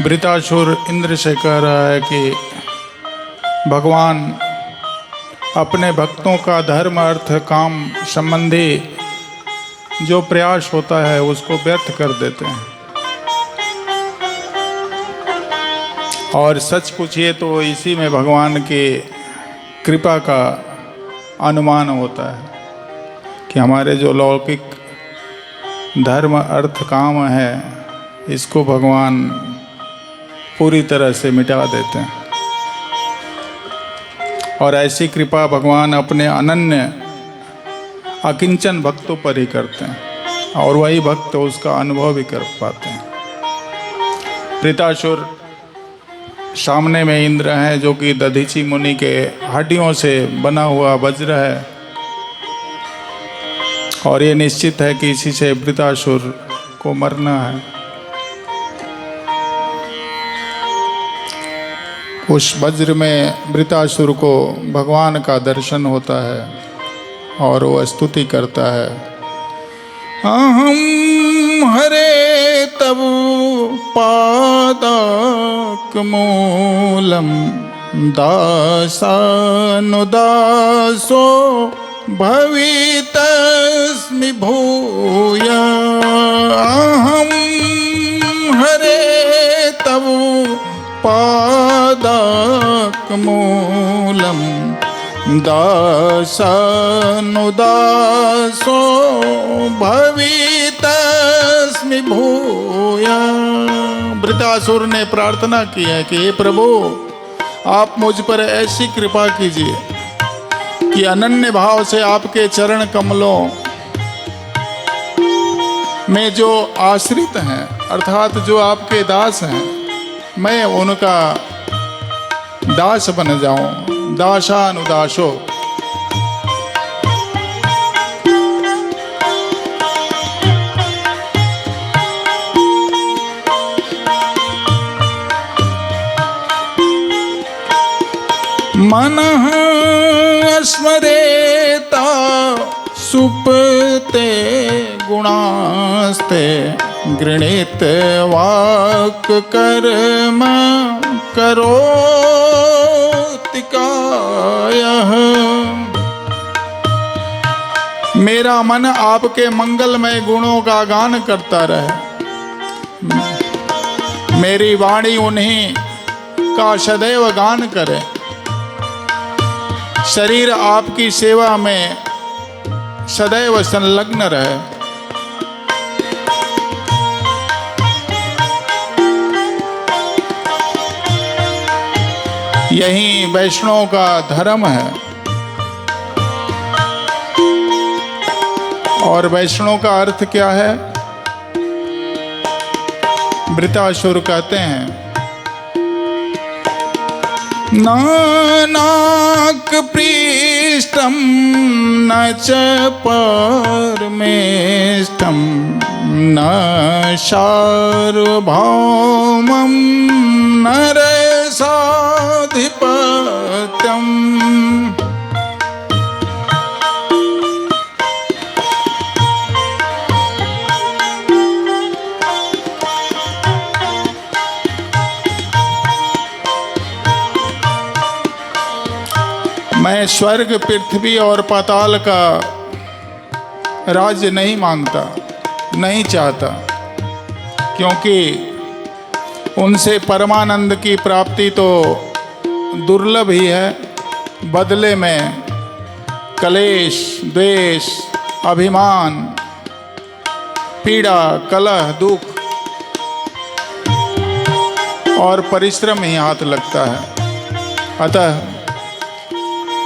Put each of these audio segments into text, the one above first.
वृतासुर इंद्र से कह रहा है कि भगवान अपने भक्तों का धर्म अर्थ काम संबंधी जो प्रयास होता है उसको व्यर्थ कर देते हैं। और सच पूछिए तो इसी में भगवान की कृपा का अनुमान होता है कि हमारे जो लौकिक धर्म अर्थ काम है इसको भगवान पूरी तरह से मिटा देते हैं। और ऐसी कृपा भगवान अपने अनन्य अकिंचन भक्तों पर ही करते हैं और वही भक्त उसका अनुभव भी कर पाते हैं। वृतासुर सामने में इंद्र हैं जो कि दधीची मुनि के हड्डियों से बना हुआ वज्र है और ये निश्चित है कि इसी से वृतासुर को मरना है। उस वज्र में वृतासुर को भगवान का दर्शन होता है और वो स्तुति करता है। अहम हरे तब पादक मूलम दासानुदासो भवितस्मि भूया। अहम हरे तब पादक मूलम दासानुदासो भवितस्मि भूया। वृतासुर ने प्रार्थना की है कि हे प्रभु आप मुझ पर ऐसी कृपा कीजिए कि अनन्य भाव से आपके चरण कमलों में जो आश्रित हैं अर्थात जो आपके दास हैं मैं उनका दास बन जाऊं। दासानुदासो मनः स्मरेता सुपते गुणास्ते गृणीत वाक् कर्म करोति कायः। मेरा मन आपके मंगलमय गुणों का गान करता रहे, मेरी वाणी उन्हीं का सदैव गान करे, शरीर आपकी सेवा में सदैव संलग्न रहे। यही वैष्णव का धर्म है। और वैष्णव का अर्थ क्या है? वृतासुर कहते हैं नानाक पृष्ठम न च परमेष्ठम न सार्वभौमं नरसाधिपत्यम्। मैं स्वर्ग पृथ्वी और पाताल का राज्य नहीं मांगता, नहीं चाहता, क्योंकि उनसे परमानंद की प्राप्ति तो दुर्लभ ही है। बदले में कलेश, द्वेष, अभिमान, पीड़ा, कलह, दुख और परिश्रम ही हाथ लगता है। अतः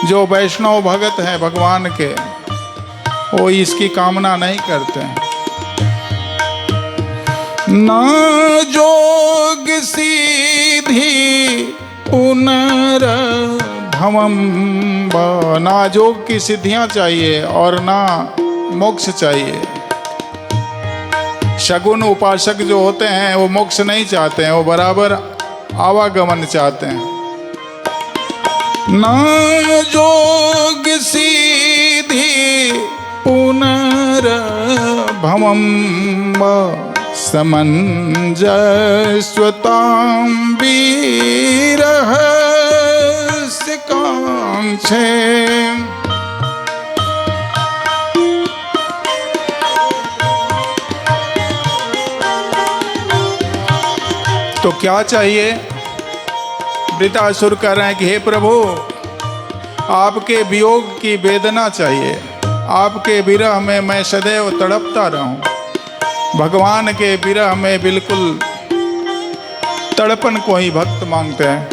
जो वैष्णव भगत हैं भगवान के वो इसकी कामना नहीं करते हैं। ना जोग सीधी पुनर्भवम, ना जोग की सिद्धियां चाहिए और ना मोक्ष चाहिए। शगुन उपासक जो होते हैं वो मोक्ष नहीं चाहते हैं, वो बराबर आवागमन चाहते हैं। ना जोग सीधी पुनर्भवम समञ्जस्वतां वीरहस्य काङ्क्षे। तो क्या चाहिए? वृत्रासुर कह रहे हैं कि हे प्रभु, आपके वियोग की वेदना चाहिए, आपके विरह में मैं सदैव तड़पता रहूं। भगवान के विरह में बिल्कुल तड़पन को ही भक्त मांगते हैं।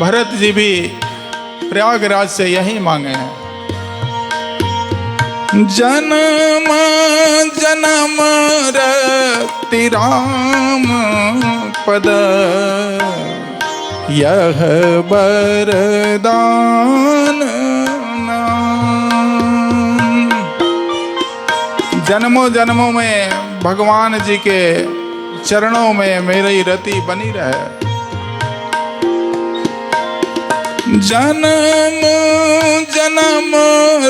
भरत जी भी प्रयागराज से यही मांगे हैं। जन्म जन्म रति राम पद, यह वरदान नाम। जन्मों जन्मों में भगवान जी के चरणों में मेरी रति बनी रहे। जन्म जन्म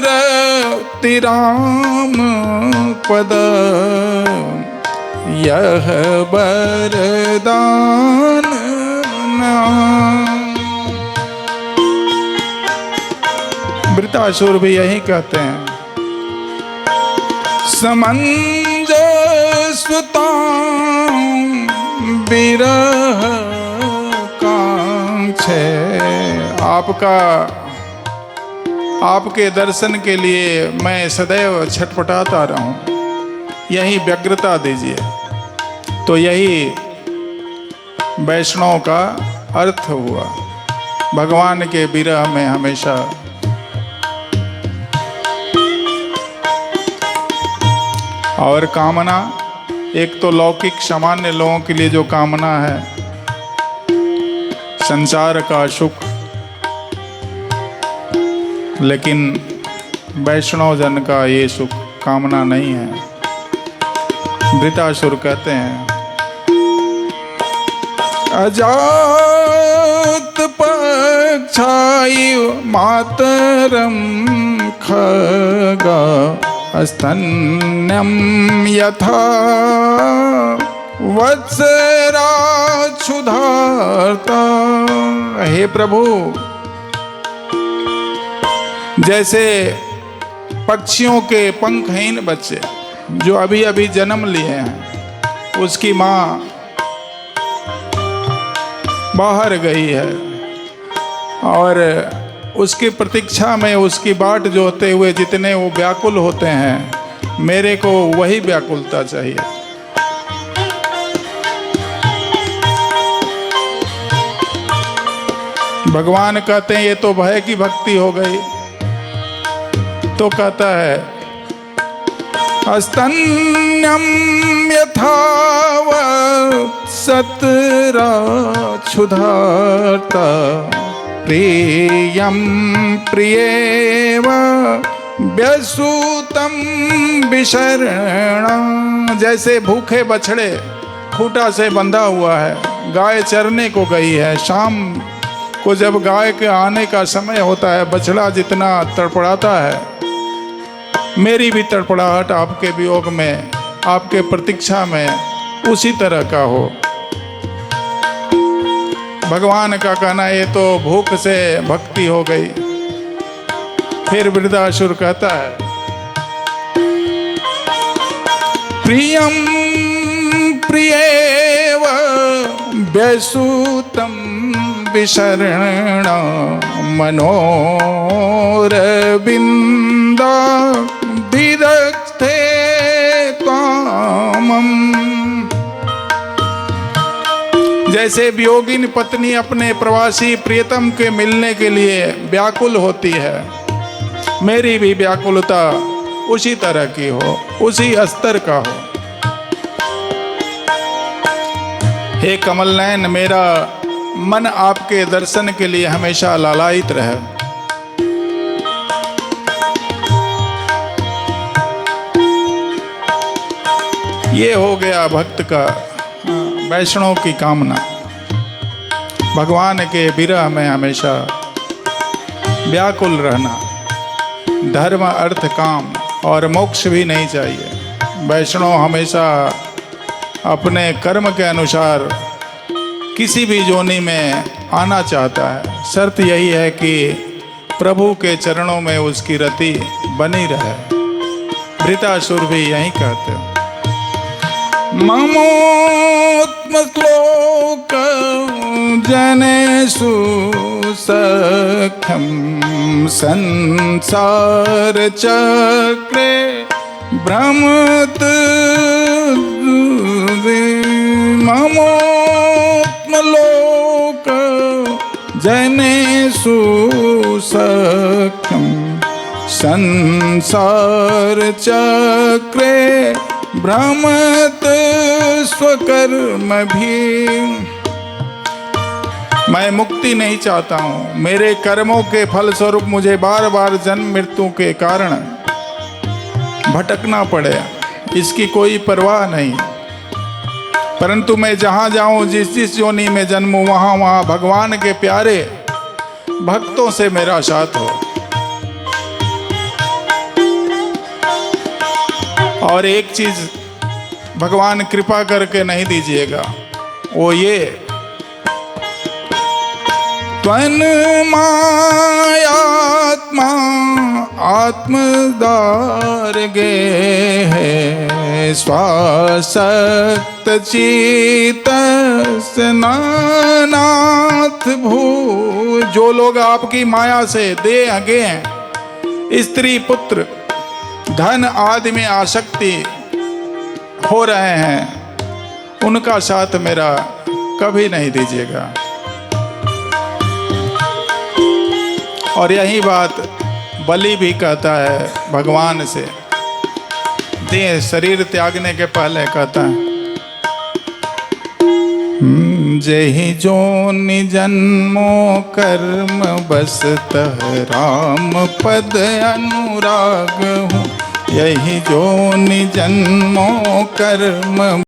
रति राम पद, यह वरदान नाम। वृत्रासुर भी यही कहते हैं। समञ्जस्वतां विरह कांक्षे। आपके दर्शन के लिए मैं सदैव छटपटाता रहूं, यही व्यग्रता दीजिए। तो यही वैष्णव का अर्थ हुआ, भगवान के विरह में हमेशा। और कामना, एक तो लौकिक सामान्य लोगों के लिए जो कामना है, संसार का सुख, लेकिन वैष्णव जन का ये सुख कामना नहीं है। वृत्रासुर कहते हैं, अजात पक्षायु मातरम खगा, स्तन्यम यथा वत्सराक्षुधार्ता। हे प्रभु, जैसे पक्षियों के पंखहीन बच्चे जो अभी अभी जन्म लिए हैं, उसकी माँ बाहर गई है और उसकी प्रतीक्षा में उसकी बाट जोते हुए जितने वो व्याकुल होते हैं, मेरे को वही व्याकुलता चाहिए। भगवान कहते हैं ये तो भय की भक्ति हो गई। तो कहता है, स्तन्यम यथावत् सतराक्षुधार्ता, प्रियं प्रियेव व्यसूतं विशरणा। जैसे भूखे बछड़े खूंटा से बंधा हुआ है, गाय चरने को गई है, शाम को जब गाय के आने का समय होता है, बछड़ा जितना तड़पड़ाता है, मेरी भी तड़पड़ाहट आपके वियोग में, आपके प्रतीक्षा में उसी तरह का हो। भगवान का कहना ये तो भूख से भक्ति हो गई। फिर वृत्रासुर कहता है, प्रियं प्रियेव व्यसूतं विशरणा, मनोरविंदा विदग्धे त्वामम्। जैसे वियोगिन पत्नी अपने प्रवासी प्रियतम के मिलने के लिए व्याकुल होती है, मेरी भी व्याकुलता उसी तरह की हो, उसी स्तर का हो। हे कमल नयन, मेरा मन आपके दर्शन के लिए हमेशा लालायित रहे। ये हो गया भक्त का, वैष्णव की कामना, भगवान के विरह में हमेशा व्याकुल रहना, धर्म अर्थ काम और मोक्ष भी नहीं चाहिए। वैष्णव हमेशा अपने कर्म के अनुसार किसी भी योनि में आना चाहता है। शर्त यही है कि प्रभु के चरणों में उसकी रति बनी रहे। वृतासुर भी यही कहते हैं। ममोत्मश्लोक जनेषु सख्यं संसार चक्रे भ्रमत ममोत्मलोक जनेषु सख्यं संसार चक्रे भ्रमत स्वकर्म भी। मैं मुक्ति नहीं चाहता हूँ, मेरे कर्मों के फलस्वरूप मुझे बार बार जन्म मृत्यु के कारण भटकना पड़े, इसकी कोई परवाह नहीं। परंतु मैं जहाँ जाऊँ, जिस जिस योनि में जन्मूँ, वहाँ वहाँ भगवान के प्यारे भक्तों से मेरा साथ हो। और एक चीज भगवान कृपा करके नहीं दीजिएगा, वो ये त्वन मायात्मा आत्मदार गे है स्वासक्त चित स्नानाथ भू। जो लोग आपकी माया से देह गे हैं, स्त्री पुत्र धन आदि में आसक्ति हो रहे हैं, उनका साथ मेरा कभी नहीं दीजिएगा। और यही बात बलि भी कहता है भगवान से, देह शरीर त्यागने के पहले कहता है, जहि जोनि जन्मो कर्म बसत राम पद अनुराग हूँ। यही जोनि जन्मो कर्म